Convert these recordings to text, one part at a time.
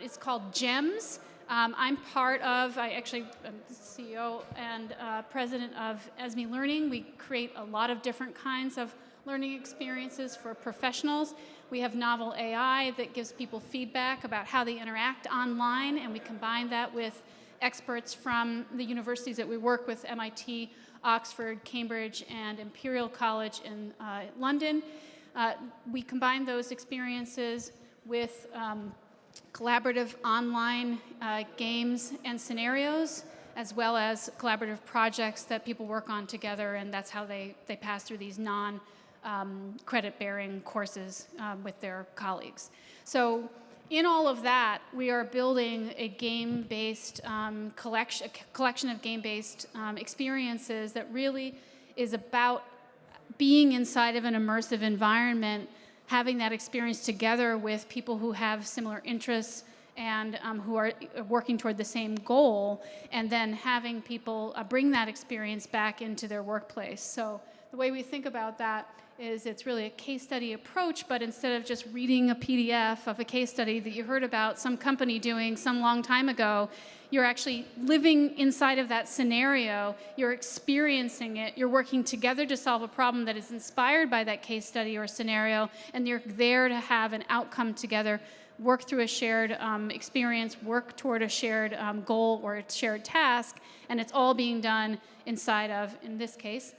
It's called GEMS. I'm actually am the CEO and president of Esme Learning. We create a lot of different kinds of learning experiences for professionals. We have novel AI that gives people feedback about how they interact online, and we combine that with experts from the universities that we work with, MIT, Oxford, Cambridge, and Imperial College in London. We combine those experiences with collaborative online games and scenarios, as well as collaborative projects that people work on together, and that's how they pass through these non-credit-bearing courses with their colleagues. So in all of that, we are building a game-based collection of game-based experiences that really is about being inside of an immersive environment, having that experience together with people who have similar interests and who are working toward the same goal, and then having people bring that experience back into their workplace. So the way we think about that is it's really a case study approach, but instead of just reading a PDF of a case study that you heard about some company doing some long time ago, you're actually living inside of that scenario, you're experiencing it, you're working together to solve a problem that is inspired by that case study or scenario, and you're there to have an outcome together, work through a shared experience, work toward a shared goal or a shared task, and it's all being done inside of, in this case,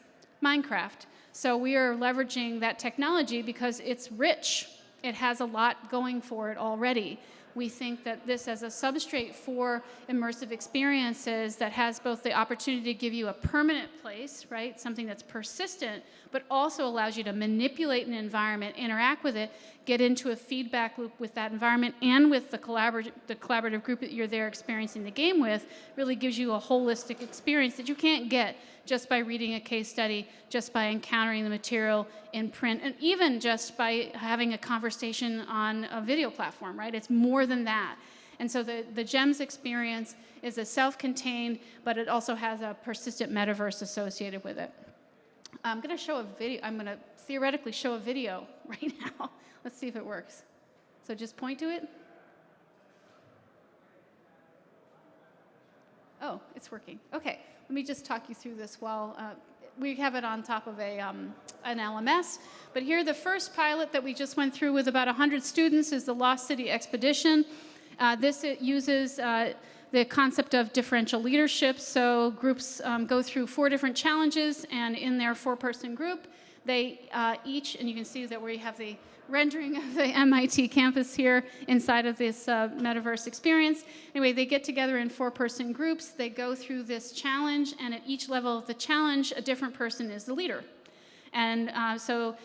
Minecraft. So we are leveraging that technology because it's rich. It has a lot going for it already. We think that this as a substrate for immersive experiences that has both the opportunity to give you a permanent place, right, something that's persistent, but also allows you to manipulate an environment, interact with it, get into a feedback loop with that environment and with the collaborative group that you're there experiencing the game with, really gives you a holistic experience that you can't get just by reading a case study, just by encountering the material in print, and even just by having a conversation on a video platform, right? It's more than that. And so the GEMS experience is a self-contained, but it also has a persistent metaverse associated with it. I'm going to show a video. I'm going to theoretically show a video right now. Let's see if it works. So just point to it. Oh, it's working. Okay, let me just talk you through this while we have it on top of an LMS. But here, the first pilot that we just went through with about 100 students is the Lost City Expedition. It uses the concept of differential leadership. So groups go through 4 different challenges, and in their 4-person group, they each, and you can see that we have the rendering of the MIT campus here inside of this metaverse experience. Anyway, they get together in 4-person groups, they go through this challenge, and at each level of the challenge, a different person is the leader. And so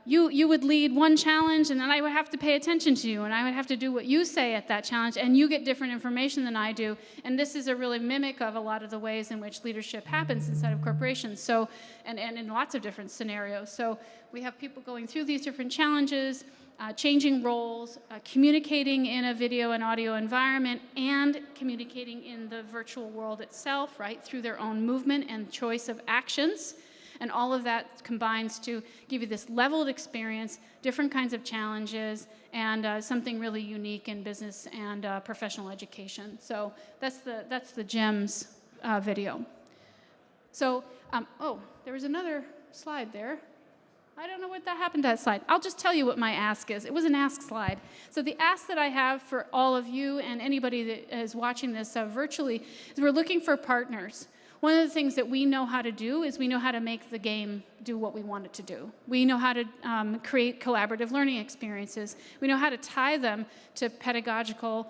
you would lead one challenge, and then I would have to pay attention to you, and I would have to do what you say at that challenge, and you get different information than I do. And this is a really mimic of a lot of the ways in which leadership happens inside of corporations, so, and in lots of different scenarios. So we have people going through these different challenges, changing roles, communicating in a video and audio environment, and communicating in the virtual world itself, right, through their own movement and choice of actions. And all of that combines to give you this leveled experience, different kinds of challenges, and something really unique in business and professional education. So that's the GEMS video. So, oh, there was another slide there. I don't know what that happened to that slide. I'll just tell you what my ask is. It was an ask slide. So the ask that I have for all of you and anybody that is watching this virtually is we're looking for partners. One of the things that we know how to do is we know how to make the game do what we want it to do. We know how to create collaborative learning experiences. We know how to tie them to pedagogically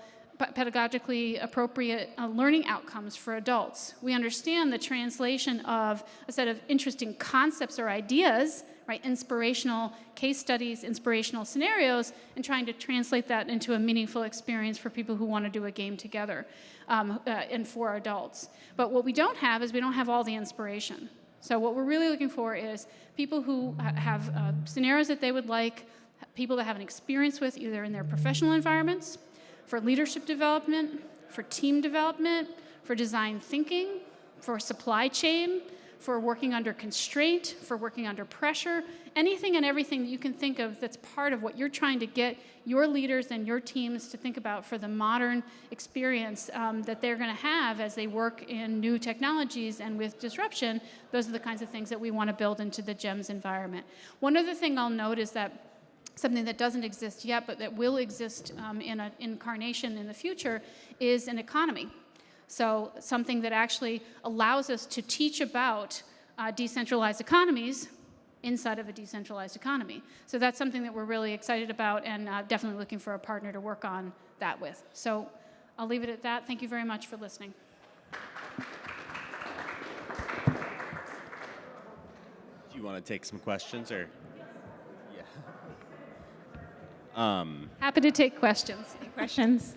appropriate learning outcomes for adults. We understand the translation of a set of interesting concepts or ideas, right, inspirational case studies, inspirational scenarios, and trying to translate that into a meaningful experience for people who want to do a game together and for adults. But what we don't have is we don't have all the inspiration. So what we're really looking for is people who have scenarios that they would like, people that have an experience with either in their professional environments, for leadership development, for team development, for design thinking, for supply chain, for working under constraint, for working under pressure, anything and everything that you can think of that's part of what you're trying to get your leaders and your teams to think about for the modern experience that they're going to have as they work in new technologies and with disruption. Those are the kinds of things that we want to build into the GEMS environment. One other thing I'll note is that something that doesn't exist yet, but that will exist in an incarnation in the future, is an economy. So something that actually allows us to teach about decentralized economies inside of a decentralized economy. So that's something that we're really excited about and definitely looking for a partner to work on that with. So I'll leave it at that. Thank you very much for listening. Do you want to take some questions or? Happy to take questions. Any questions?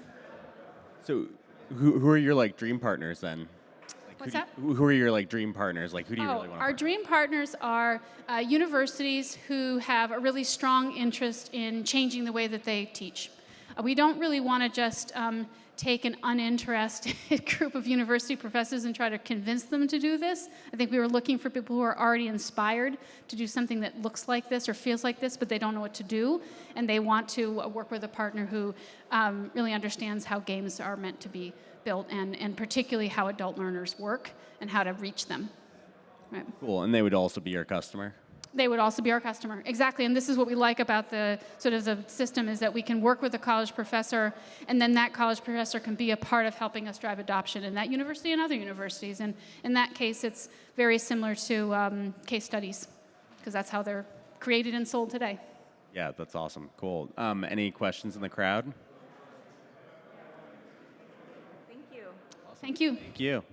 So, who are your dream partners then? What's that? Who are your dream partners? Who do you really want to? Our dream partners are universities who have a really strong interest in changing the way that they teach. We don't really want to just take an uninterested group of university professors and try to convince them to do this. I think we were looking for people who are already inspired to do something that looks like this or feels like this, but they don't know what to do, and they want to work with a partner who really understands how games are meant to be built, and particularly how adult learners work and how to reach them. Right. Cool, and they would also be your customer? They would also be our customer, exactly. And this is what we like about the sort of the system, is that we can work with a college professor, and then that college professor can be a part of helping us drive adoption in that university and other universities. And in that case, it's very similar to case studies, because that's how they're created and sold today. Yeah, that's awesome. Cool. Any questions in the crowd? Thank you. Awesome. Thank you. Thank you.